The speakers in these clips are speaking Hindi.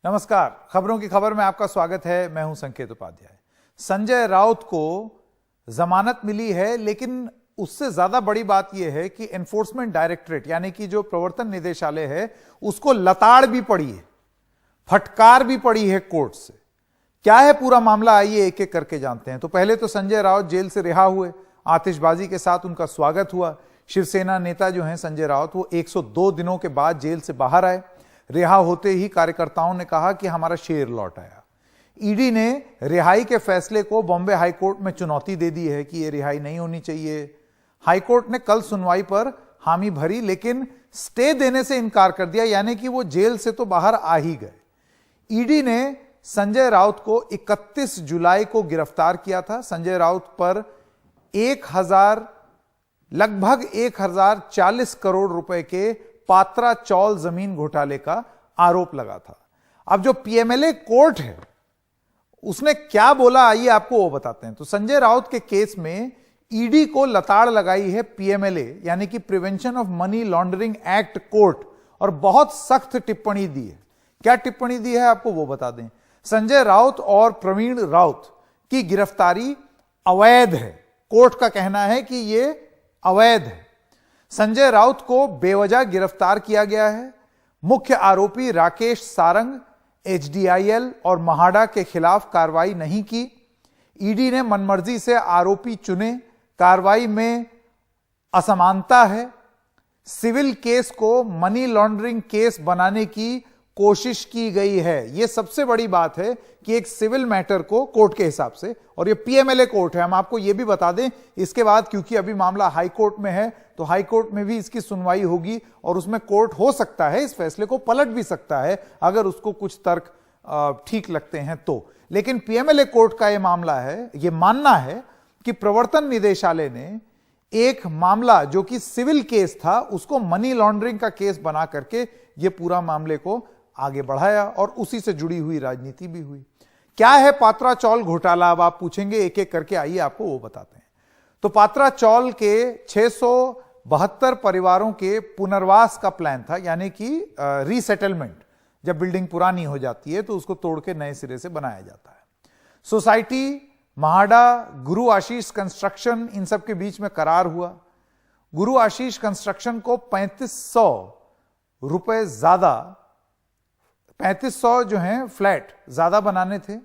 नमस्कार, खबरों की खबर में आपका स्वागत है। मैं हूं संकेत उपाध्याय। संजय राउत को जमानत मिली है, लेकिन उससे ज्यादा बड़ी बात यह है कि एनफोर्समेंट डायरेक्टरेट यानी कि जो प्रवर्तन निदेशालय है उसको लताड़ भी पड़ी है, फटकार भी पड़ी है कोर्ट से। क्या है पूरा मामला, आइए एक एक करके जानते हैं। तो पहले तो संजय राउत जेल से रिहा हुए, आतिशबाजी के साथ उनका स्वागत हुआ। शिवसेना नेता जो हैं संजय राउत, वो 102 दिनों के बाद जेल से बाहर आए। रिहा होते ही कार्यकर्ताओं ने कहा कि हमारा शेर लौट आया। ईडी ने रिहाई के फैसले को बॉम्बे हाईकोर्ट में चुनौती दे दी है कि यह रिहाई नहीं होनी चाहिए। हाईकोर्ट ने कल सुनवाई पर हामी भरी, लेकिन स्टे देने से इनकार कर दिया, यानी कि वो जेल से तो बाहर आ ही गए। ईडी ने संजय राउत को 31 जुलाई को गिरफ्तार किया था। संजय राउत पर लगभग 1040 करोड़ रुपए के पात्रा चौल जमीन घोटाले का आरोप लगा था। अब जो पीएमएलए कोर्ट है उसने क्या बोला, आइए आपको वो बताते हैं। तो संजय राउत के केस में ईडी को लताड़ लगाई है पीएमएलए यानी कि prevention of money laundering act court, और बहुत सख्त टिप्पणी दी है। क्या टिप्पणी दी है आपको वो बता दें। संजय राउत और प्रवीण राउत की गिरफ्तारी अवैध है। कोर्ट का कहना है कि यह अवैध है। संजय राउत को बेवजह गिरफ्तार किया गया है। मुख्य आरोपी राकेश सारंग, एचडीआईएल और महाडा के खिलाफ कार्रवाई नहीं की। ईडी ने मनमर्जी से आरोपी चुने, कार्रवाई में असमानता है। सिविल केस को मनी लॉन्ड्रिंग केस बनाने की कोशिश की गई है। यह सबसे बड़ी बात है कि एक सिविल मैटर को कोर्ट के हिसाब से, और यह पीएमएलए कोर्ट है, हम आपको यह भी बता दें इसके बाद, क्योंकि अभी मामला हाई कोर्ट में है तो हाई कोर्ट में भी इसकी सुनवाई होगी और उसमें कोर्ट हो सकता है इस फैसले को पलट भी सकता है अगर उसको कुछ तर्क ठीक लगते हैं तो। लेकिन पीएमएलए कोर्ट का यह मामला है, यह मानना है कि प्रवर्तन निदेशालय ने एक मामला जो कि सिविल केस था उसको मनी लॉन्ड्रिंग का केस बना करके यह पूरा मामले को आगे बढ़ाया, और उसी से जुड़ी हुई राजनीति भी हुई। क्या है पात्रा चौल घोटाला, अब आप पूछेंगे एक एक करके, आइए आपको वो बताते हैं। तो पात्रा चौल के 672 परिवारों के पुनर्वास का प्लान था, यानी कि रीसेटलमेंट। जब बिल्डिंग पुरानी हो जाती है तो उसको तोड़ के नए सिरे से बनाया जाता है। सोसाइटी, महाडा, गुरु आशीष कंस्ट्रक्शन, इन सब के बीच में करार हुआ। गुरु आशीष कंस्ट्रक्शन को 3500 रुपए ज्यादा, 3500 जो हैं फ्लैट ज्यादा बनाने थे।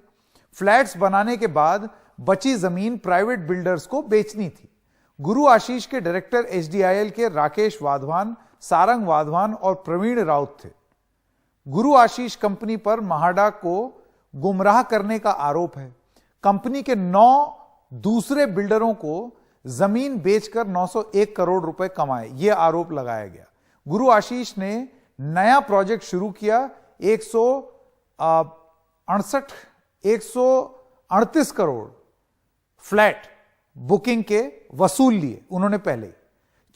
फ्लैट्स बनाने के बाद बची जमीन प्राइवेट बिल्डर्स को बेचनी थी। गुरु आशीष के डायरेक्टर एचडीआईएल के राकेश वाधवान, सारंग वाधवान और प्रवीण राउत थे। गुरु आशीष कंपनी पर महाडा को गुमराह करने का आरोप है। कंपनी के 9 दूसरे बिल्डरों को जमीन बेचकर 901 करोड़ रुपए कमाए, यह आरोप लगाया गया। गुरु आशीष ने नया प्रोजेक्ट शुरू किया, 138 करोड़ फ्लैट बुकिंग के वसूल लिए उन्होंने पहले।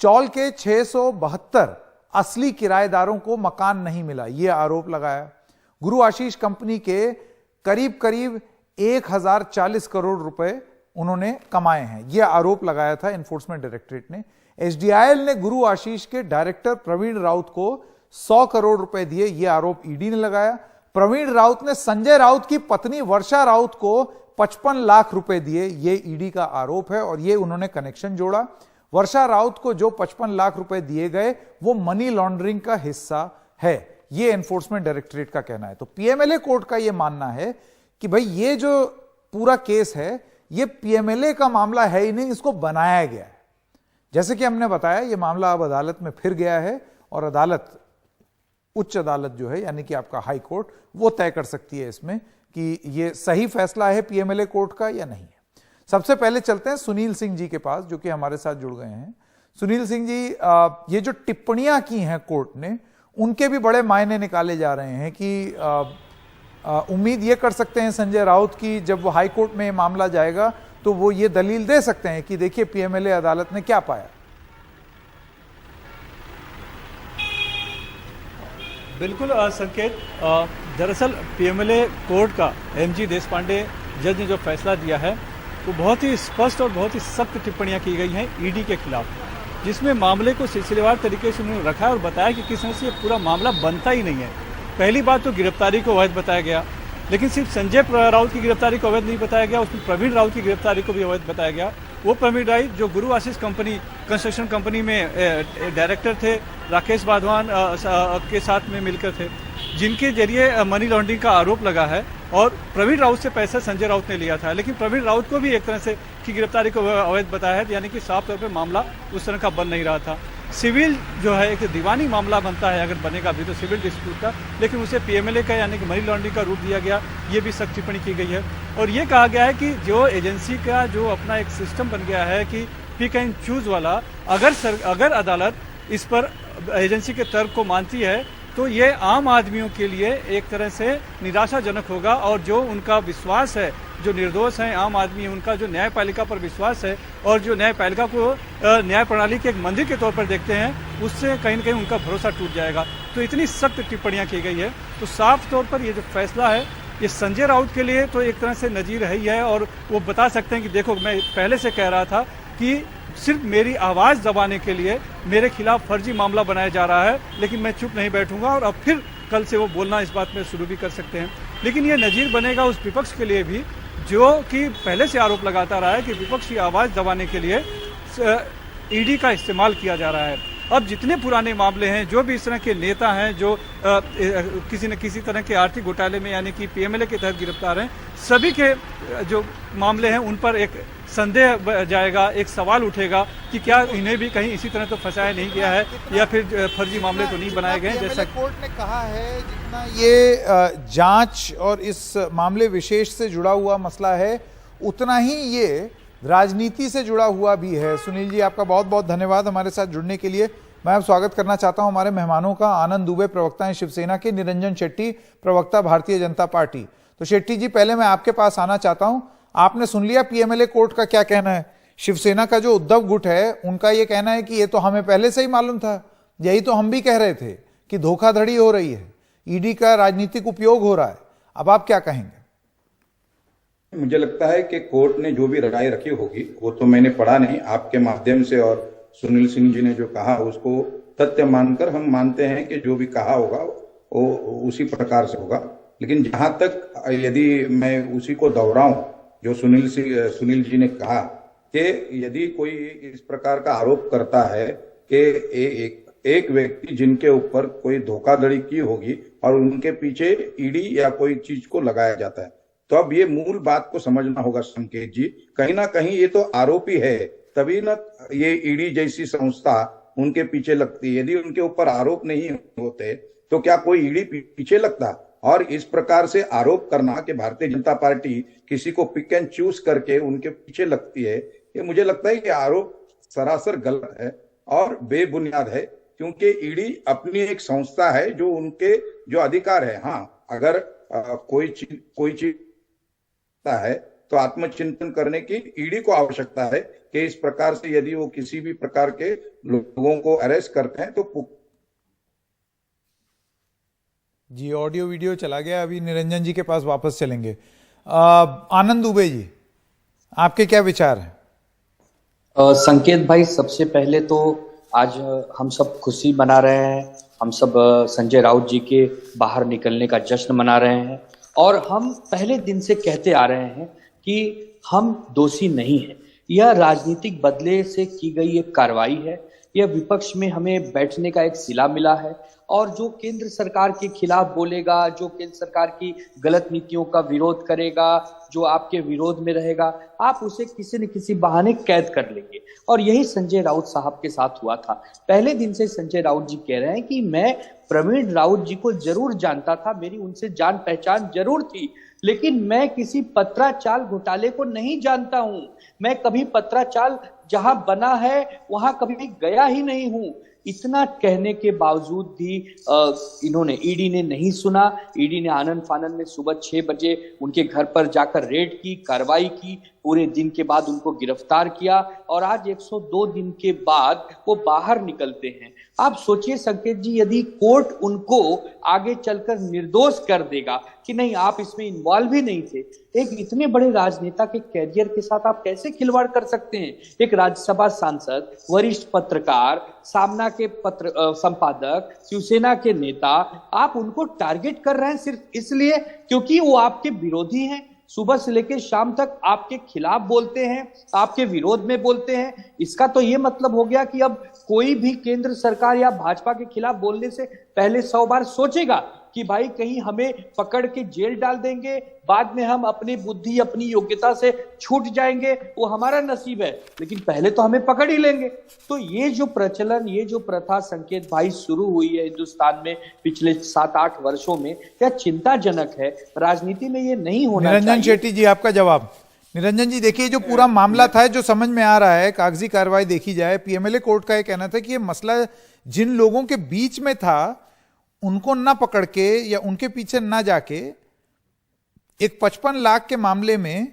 चौल के 672 असली किराएदारों को मकान नहीं मिला, यह आरोप लगाया। गुरु आशीष कंपनी के करीब करीब 1040 करोड़ रुपए उन्होंने कमाए हैं, यह आरोप लगाया था एनफोर्समेंट डायरेक्टरेट ने। एचडीआईएल ने गुरु आशीष के डायरेक्टर प्रवीण राउत को 100 करोड़ रुपए दिए, यह आरोप ईडी ने लगाया। प्रवीण राउत ने संजय राउत की पत्नी वर्षा राउत को 55 लाख रुपए दिए, यह ईडी का आरोप है, और यह उन्होंने कनेक्शन जोड़ा। वर्षा राउत को जो 55 लाख रुपए दिए गए वो मनी लॉन्ड्रिंग का हिस्सा है, यह एनफोर्समेंट डायरेक्टरेट का कहना है। तो पीएमएलए कोर्ट का यह मानना है कि भाई ये जो पूरा केस है यह पीएमएलए का मामला है ही नहीं, इसको बनाया गया है। जैसे कि हमने बताया यह मामला अब अदालत में फिर गया है, और अदालत, उच्च अदालत जो है यानी कि आपका हाई कोर्ट, वो तय कर सकती है इसमें कि ये सही फैसला है पीएमएलए कोर्ट का या नहीं है। सबसे पहले चलते हैं सुनील सिंह जी के पास, जो कि हमारे साथ जुड़ गए हैं। सुनील सिंह जी, ये जो टिप्पणियां की हैं कोर्ट ने, उनके भी बड़े मायने निकाले जा रहे हैं कि उम्मीद ये कर सकते हैं संजय राउत की जब वो हाई कोर्ट में मामला जाएगा तो वो ये दलील दे सकते हैं कि देखिए पीएमएलए अदालत ने क्या पाया। बिल्कुल संकेत, दरअसल पीएमएलए कोर्ट का एमजी देशपांडे जज ने जो फैसला दिया है वो बहुत ही स्पष्ट और बहुत ही सख्त टिप्पणियां की गई हैं ईडी के खिलाफ, जिसमें मामले को सिलसिलेवार तरीके से उन्होंने रखा है और बताया कि किस तरह से ये पूरा मामला बनता ही नहीं है। पहली बात तो गिरफ्तारी को अवैध बताया गया, लेकिन सिर्फ संजय राउत की गिरफ्तारी को अवैध नहीं बताया गया, उसमें प्रवीण राउत की गिरफ्तारी को भी अवैध बताया गया। वो प्रवीण राउत जो गुरु आशीष कंपनी कंस्ट्रक्शन कंपनी में डायरेक्टर थे, राकेश वाधवान के साथ में मिलकर थे, जिनके जरिए मनी लॉन्ड्रिंग का आरोप लगा है। और प्रवीण राउत से पैसा संजय राउत ने लिया था, लेकिन प्रवीण राउत को भी एक तरह से की गिरफ्तारी को अवैध बताया है, यानी कि साफ तौर पर मामला उस तरह का बन नहीं रहा था। सिविल जो है एक दीवानी मामला बनता है, अगर बनेगा भी तो सिविल डिस्प्यूट का, लेकिन उसे पीएमएलए का यानी कि मनी लॉन्ड्रिंग का रूप दिया गया, ये भी सख्त टिप्पणी की गई है। और ये कहा गया है कि जो एजेंसी का जो अपना एक सिस्टम बन गया है कि पिक एंड चूज वाला, अगर अदालत इस पर एजेंसी के तर्क को मानती है तो ये आम आदमियों के लिए एक तरह से निराशाजनक होगा। और जो उनका विश्वास है, जो निर्दोष हैं आम आदमी, उनका जो न्यायपालिका पर विश्वास है और जो न्यायपालिका को न्याय प्रणाली के एक मंदिर के तौर पर देखते हैं, उससे कहीं न कहीं उनका भरोसा टूट जाएगा। तो इतनी सख्त टिप्पणियां की गई है। तो साफ तौर पर ये जो फैसला है ये संजय राउत के लिए तो एक तरह से नजीर है ही है। और वो बता सकते हैं कि देखो, मैं पहले से कह रहा था कि सिर्फ मेरी आवाज़ दबाने के लिए मेरे खिलाफ फर्जी मामला बनाया जा रहा है, लेकिन मैं चुप नहीं बैठूंगा। और अब फिर कल से वो बोलना इस बात में शुरू भी कर सकते हैं। लेकिन ये नजीर बनेगा उस विपक्ष के लिए भी जो कि पहले से आरोप लगाता रहा है कि विपक्ष की आवाज़ दबाने के लिए ईडी का इस्तेमाल किया जा रहा है। अब जितने पुराने मामले हैं, जो भी इस तरह के नेता हैं जो किसी न किसी तरह के आर्थिक घोटाले में यानी कि पीएमएलए के तहत गिरफ्तार हैं, सभी के जो मामले हैं उन पर एक संदेह जाएगा, एक सवाल उठेगा कि क्या इन्हें भी कहीं इसी तरह तो फंसाया नहीं गया है या फिर फर्जी मामले तो नहीं बनाए गए। जैसा कोर्ट ने कहा है, जितना ये जांच और इस मामले विशेष से जुड़ा हुआ मसला है, उतना ही ये राजनीति से जुड़ा हुआ भी है। सुनील जी, आपका बहुत बहुत धन्यवाद हमारे साथ जुड़ने के लिए। मैं अब स्वागत करना चाहता हूं हमारे मेहमानों का। आनंद दुबे प्रवक्ता हैं शिवसेना के, निरंजन शेट्टी प्रवक्ता भारतीय जनता पार्टी। तो शेट्टी जी, पहले मैं आपके पास आना चाहता हूं। आपने सुन लिया पीएमएलए कोर्ट का क्या कहना है। शिवसेना का जो उद्धव गुट है, उनका यह कहना है कि ये तो हमें पहले से ही मालूम था, यही तो हम भी कह रहे थे कि धोखाधड़ी हो रही है, ईडी का राजनीतिक उपयोग हो रहा है। अब आप क्या कहेंगे? मुझे लगता है कि कोर्ट ने जो भी राय रखी होगी, वो तो मैंने पढ़ा नहीं, आपके माध्यम से और सुनील सिंह जी ने जो कहा उसको तथ्य मानकर हम मानते हैं कि जो भी कहा होगा वो उसी प्रकार से होगा। लेकिन जहां तक यदि मैं उसी को दोहराऊं जो सुनील जी ने कहा कि यदि कोई इस प्रकार का आरोप करता है कि एक व्यक्ति जिनके ऊपर कोई धोखाधड़ी की होगी और उनके पीछे ईडी या कोई चीज को लगाया जाता है, तो अब ये मूल बात को समझना होगा संकेत जी, कहीं ना कहीं ये तो आरोपी है, तभी ना ये ईडी जैसी संस्था उनके पीछे लगती है। यदि उनके ऊपर आरोप नहीं होते तो क्या कोई ईडी पीछे लगता? और इस प्रकार से आरोप करना कि भारतीय जनता पार्टी किसी को पिक एंड चूज करके उनके पीछे लगती है, ये मुझे लगता है कि आरोप सरासर गलत है और बेबुनियाद है। क्योंकि ईडी अपनी एक संस्था है जो उनके जो अधिकार है, हाँ, अगर कोई चीज है तो आत्मचिंतन करने की ईडी को आवश्यकता है कि इस प्रकार से यदि वो किसी भी प्रकार के लोगों को अरेस्ट करते हैं तो जी। ऑडियो वीडियो चला गया, अभी निरंजन जी के पास वापस चलेंगे। आनंद दुबे जी, आपके क्या विचार हैं? संकेत भाई, सबसे पहले तो आज हम सब खुशी मना रहे हैं, हम सब संजय राउत जी के बाहर निकलने का जश्न मना रहे हैं। और हम पहले दिन से कहते आ रहे हैं कि हम दोषी नहीं हैं। यह राजनीतिक बदले से की गई एक कार्रवाई है। यह विपक्ष में हमें बैठने का एक सिला मिला है। और जो केंद्र सरकार के खिलाफ बोलेगा, जो केंद्र सरकार की गलत नीतियों का विरोध करेगा, जो आपके विरोध में रहेगा, आप उसे किसी न किसी बहाने कैद कर लेंगे। और यही संजय राउत साहब के साथ हुआ था। पहले दिन से संजय राउत जी कह रहे हैं कि मैं प्रवीण राउत जी को जरूर जानता था, मेरी उनसे जान पहचान जरूर थी, लेकिन मैं किसी पत्राचाल घोटाले को नहीं जानता हूं। मैं कभी पत्राचाल जहां बना है वहां कभी गया ही नहीं हूं। इतना कहने के बावजूद भी इन्होंने, ईडी ने नहीं सुना। ईडी ने आनन फानन में सुबह 6 बजे उनके घर पर जाकर रेड की, कार्रवाई की, पूरे दिन के बाद उनको गिरफ्तार किया और आज 102 दिन के बाद वो बाहर निकलते हैं। आप सोचिए संकेत जी, यदि कोर्ट उनको आगे चलकर निर्दोष कर देगा, कि नहीं आप इसमें इन्वॉल्व ही नहीं थे। एक इतने बड़े राजनेता के कैरियर के साथ आप कैसे खिलवाड़ कर सकते हैं? एक राज्यसभा सांसद, वरिष्ठ पत्रकार, सामना के संपादक, शिवसेना के नेता, आप उनको टारगेट कर रहे हैं सिर्फ इसलिए क्योंकि वो आपके विरोधी हैं। सुबह से लेकर शाम तक आपके खिलाफ बोलते हैं, आपके विरोध में बोलते हैं। इसका तो ये मतलब हो गया कि अब कोई भी केंद्र सरकार या भाजपा के खिलाफ बोलने से पहले 100 बार सोचेगा कि भाई कहीं हमें पकड़ के जेल डाल देंगे, बाद में हम अपनी बुद्धि अपनी योग्यता से छूट जाएंगे, वो हमारा नसीब है, लेकिन पहले तो हमें पकड़ ही लेंगे। तो ये जो प्रचलन, ये जो प्रथा संकेत भाई शुरू हुई है हिंदुस्तान में पिछले 7-8 वर्षों में, क्या चिंताजनक है। राजनीति में ये नहीं होना चाहिए। निरंजन शेट्टी जी, आपका जवाब। निरंजन जी, देखिए जो पूरा मामला था, जो समझ में आ रहा है, कागजी कार्रवाई देखी जाए, पीएमएलए कोर्ट का यह कहना था कि ये मसला जिन लोगों के बीच में था उनको ना पकड़ के या उनके पीछे ना जाके एक 55 लाख के मामले में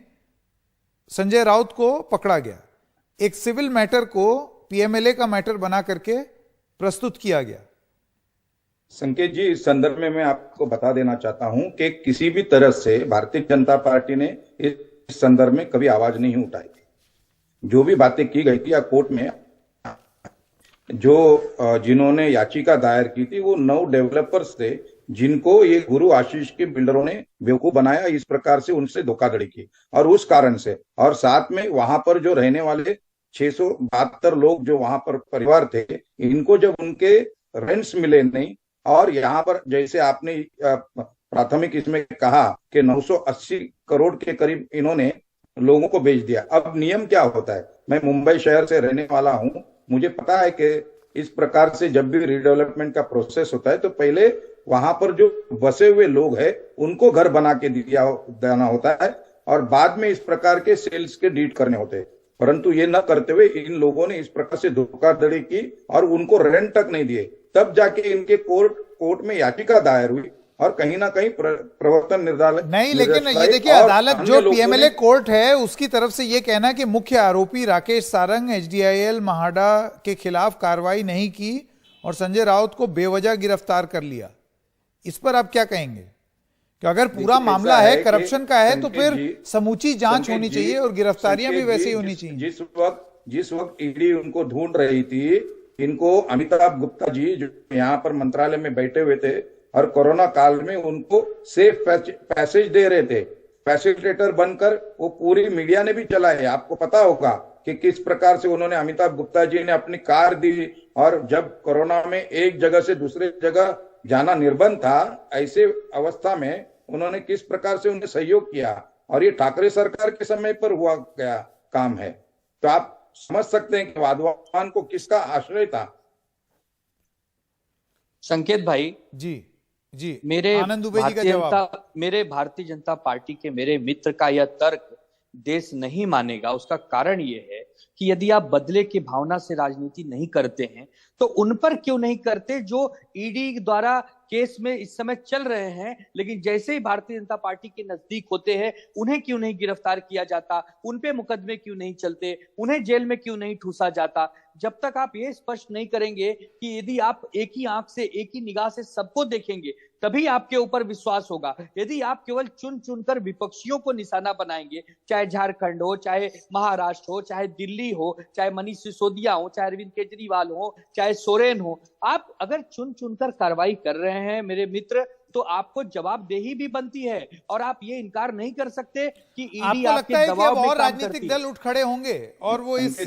संजय राउत को पकड़ा गया, एक सिविल मैटर को पीएमएलए का मैटर बना करके प्रस्तुत किया गया। संकेत जी, इस संदर्भ में मैं आपको बता देना चाहता हूं कि किसी भी तरह से भारतीय जनता पार्टी ने इस संदर्भ में कभी आवाज नहीं उठाई थी। जो भी बातें की गई थी या कोर्ट में जो जिन्होंने याचिका दायर की थी वो 9 डेवलपर्स थे जिनको ये गुरु आशीष के बिल्डरों ने बेवकूफ बनाया, इस प्रकार से उनसे धोखाधड़ी की, और उस कारण से, और साथ में वहां पर जो रहने वाले 672 लोग जो वहां पर परिवार थे, इनको जब उनके रेंट्स मिले नहीं, और यहाँ पर जैसे आपने प्राथमिक इसमें कहा कि 980 करोड़ के करीब इन्होंने लोगों को बेच दिया। अब नियम क्या होता है, मैं मुंबई शहर से रहने वाला हूं, मुझे पता है कि इस प्रकार से जब भी रीडेवलपमेंट का प्रोसेस होता है तो पहले वहां पर जो बसे हुए लोग हैं उनको घर बना के देना होता है, और बाद में इस प्रकार के सेल्स के डीड करने होते हैं। परंतु ये न करते हुए इन लोगों ने इस प्रकार से धोखाधड़ी की और उनको रेंट तक नहीं दिए। तब जाके इनके कोर्ट में याचिका दायर हुई, और कहीं ना कहीं प्रवर्तन निदेशालय नहीं, लेकिन ये देखिए अदालत जो पीएमएलए कोर्ट है उसकी तरफ से ये कहना कि मुख्य आरोपी राकेश सारंग एचडीआईएल महाडा के खिलाफ कार्रवाई नहीं की और संजय राउत को बेवजह गिरफ्तार कर लिया। इस पर आप क्या कहेंगे कि अगर पूरा मामला है करप्शन का है तो फिर समूची जांच होनी चाहिए और गिरफ्तारियां भी वैसे ही होनी चाहिए। जिस वक्त ईडी उनको ढूंढ रही थी, इनको अमिताभ गुप्ता जी जो यहाँ पर मंत्रालय में बैठे हुए थे और कोरोना काल में उनको सेफ पैसेज दे रहे थे, फैसिलिटेटर बनकर वो पूरी मीडिया ने भी चलाए। आपको पता होगा कि किस प्रकार से उन्होंने, अमिताभ गुप्ता जी ने अपनी कार दी, और जब कोरोना में एक जगह से दूसरे जगह जाना निर्बंध था, ऐसे अवस्था में उन्होंने किस प्रकार से उन्हें सहयोग किया, और ये ठाकरे सरकार के समय पर हुआ गया काम है। तो आप समझ सकते हैं कि वाधवान को किसका आश्रय था। संकेत भाई जी मेरे आनंद दुबे जी का जवाब। मेरे भारतीय जनता पार्टी के मेरे मित्र का यह तर्क देश नहीं मानेगा। उसका कारण यह है कि यदि आप बदले की भावना से राजनीति नहीं करते हैं तो उन पर क्यों नहीं करते जो ईडी द्वारा केस में इस समय चल रहे हैं, लेकिन जैसे ही भारतीय जनता पार्टी के नजदीक होते हैं उन्हें क्यों नहीं गिरफ्तार किया जाता, उन पे मुकदमे क्यों नहीं चलते, उन्हें जेल में क्यों नहीं ठूसा जाता। जब तक आप ये स्पष्ट नहीं करेंगे कि यदि आप एक ही आंख से एक ही निगाह से सबको देखेंगे तभी आपके ऊपर विश्वास होगा। यदि आप केवल चुन चुनकर विपक्षियों को निशाना बनाएंगे, चाहे झारखंड हो, चाहे महाराष्ट्र हो, चाहे दिल्ली हो, चाहे मनीष सिसोदिया हो, चाहे अरविंद केजरीवाल हो, चाहे सोरेन हो, आप अगर चुन चुनकर कार्रवाई कर रहे हैं मेरे मित्र तो आपको जवाबदेही भी बनती है, और आप ये इनकार नहीं कर सकते कि ईडी आपके दबाव में और काम राजनीतिक करती दल उठ खड़े होंगे और वो इस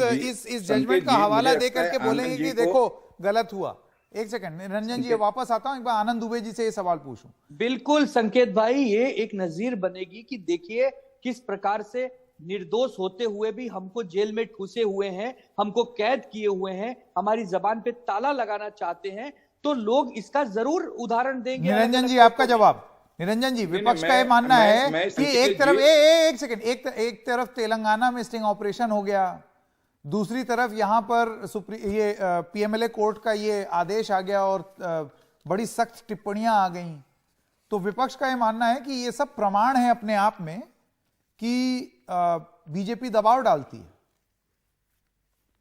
जजमेंट का हवाला देकर के बोलेंगे कि देखो गलत हुआ। एक सेकंड निरंजन जी, वापस आता हूं, एक बार आनंद दुबे जी से ये सवाल पूछूं। बिल्कुल संकेत भाई, ये एक नजीर बनेगी कि देखिए किस प्रकार से निर्दोष होते हुए भी हमको जेल में ठूसे हुए हैं, हमको कैद किए हुए हैं, हमारी जबान पे ताला लगाना चाहते हैं, तो लोग इसका जरूर उदाहरण देंगे। निरंजन जी आपका जवाब। निरंजन जी, विपक्ष का ये मानना है कि एक तरफ एक सेकंड, एक तरफ तेलंगाना में स्टिंग ऑपरेशन हो गया, दूसरी तरफ यहां पर ये पीएमएलए कोर्ट का ये आदेश आ गया और बड़ी सख्त टिप्पणियां आ गई। तो विपक्ष का ये मानना है कि ये सब प्रमाण है अपने आप में कि बीजेपी दबाव डालती है।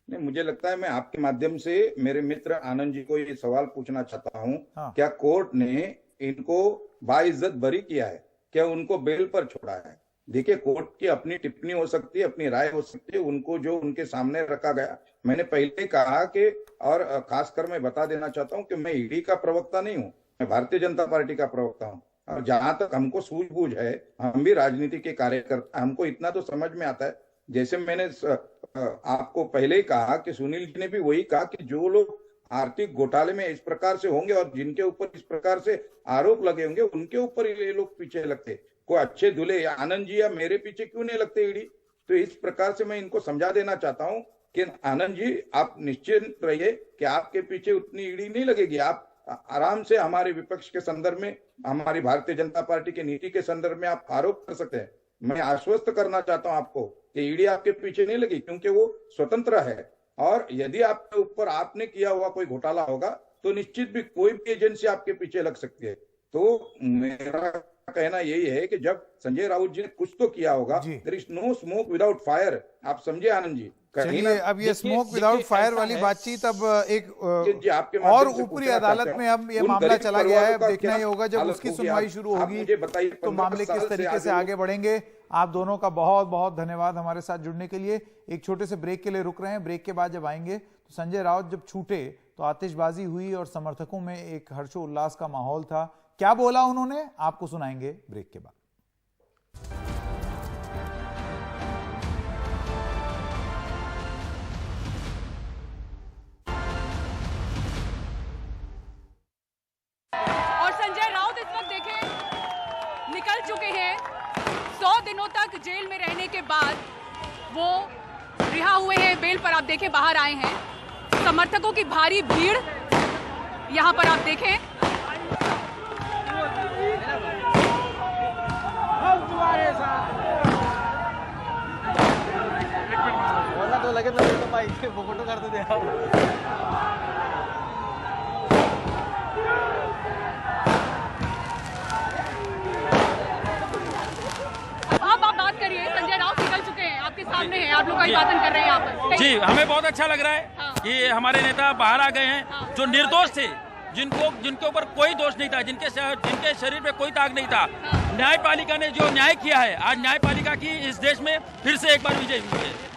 नहीं, मुझे लगता है मैं आपके माध्यम से मेरे मित्र आनंद जी को ये सवाल पूछना चाहता हूं। हाँ। क्या कोर्ट ने इनको बाइज्जत बरी किया है? क्या उनको बेल पर छोड़ा है? देखिए, कोर्ट की अपनी टिप्पणी हो सकती है, अपनी राय हो सकती है, उनको जो उनके सामने रखा गया। मैंने पहले कहा कि, और खासकर मैं बता देना चाहता हूं कि मैं ईडी का प्रवक्ता नहीं हूं, मैं भारतीय जनता पार्टी का प्रवक्ता हूं। और जहां तक हमको सूझबूझ है, हम भी राजनीति के कार्यकर्ता, हमको इतना तो समझ में आता है, जैसे मैंने आपको पहले ही कहा कि सुनील जी ने भी वही कहा कि जो लोग आर्थिक घोटाले में इस प्रकार से होंगे और जिनके ऊपर इस प्रकार से आरोप लगे होंगे, उनके ऊपर ये लोग पीछे लगते। कोई अच्छे दूल्हे आनंद जी या मेरे पीछे क्यों नहीं लगते ईडी? तो इस प्रकार से मैं इनको समझा देना चाहता हूं कि आनंद जी, आप निश्चिंत रहिए कि आपके पीछे उतनी ईडी नहीं लगेगी। आप आराम से हमारे विपक्ष के संदर्भ में, हमारी भारतीय जनता पार्टी की नीति के संदर्भ में आप आरोप कर सकते हैं। मैं आश्वस्त करना चाहता हूं आपको कि ईडी आपके पीछे नहीं लगी, क्योंकि वो स्वतंत्र है। और यदि आपके ऊपर आपने किया हुआ कोई घोटाला होगा तो निश्चित भी कोई भी एजेंसी आपके पीछे लग सकती है। तो मेरा कहना यही है कि जब संजय राउत जी ने कुछ तो किया होगा, there is no smoke without fire. आप समझे आनंद जी? चलिए, अब ये स्मोक विदाउट फायर वाली बातचीत अब एक और ऊपरी अदालत में अब ये मामला चला गया है। अब देखना ही होगा जब उसकी सुनवाई शुरू होगी तो मामले किस तरीके से आगे बढ़ेंगे। आप दोनों का बहुत बहुत धन्यवाद हमारे साथ जुड़ने के लिए। एक छोटे से ब्रेक के लिए रुक रहे हैं। ब्रेक के बाद जब आएंगे तो संजय राउत जब छूटे तो आतिशबाजी हुई और समर्थकों में एक हर्षोल्लास का माहौल था। क्या बोला उन्होंने, आपको सुनाएंगे ब्रेक के बाद। और संजय राउत इस वक्त देखें निकल चुके हैं। 100 दिनों तक जेल में रहने के बाद वो रिहा हुए हैं बेल पर। आप देखें बाहर आए हैं। समर्थकों की भारी भीड़ यहां पर आप देखें। तो लगे तो भाई फोटो कर दे। आप बात करिए। संजय राउत निकल चुके हैं, आपके सामने हैं, आप लोग अभिवादन कर रहे हैं यहाँ पर। जी, हमें बहुत अच्छा लग रहा है कि हमारे नेता बाहर आ गए हैं, जो निर्दोष थे, जिनके ऊपर कोई दोष नहीं था, जिनके शरीर में कोई दाग नहीं था। न्यायपालिका ने जो न्याय किया है, आज न्यायपालिका की इस देश में फिर से एक बार विजय हुई है।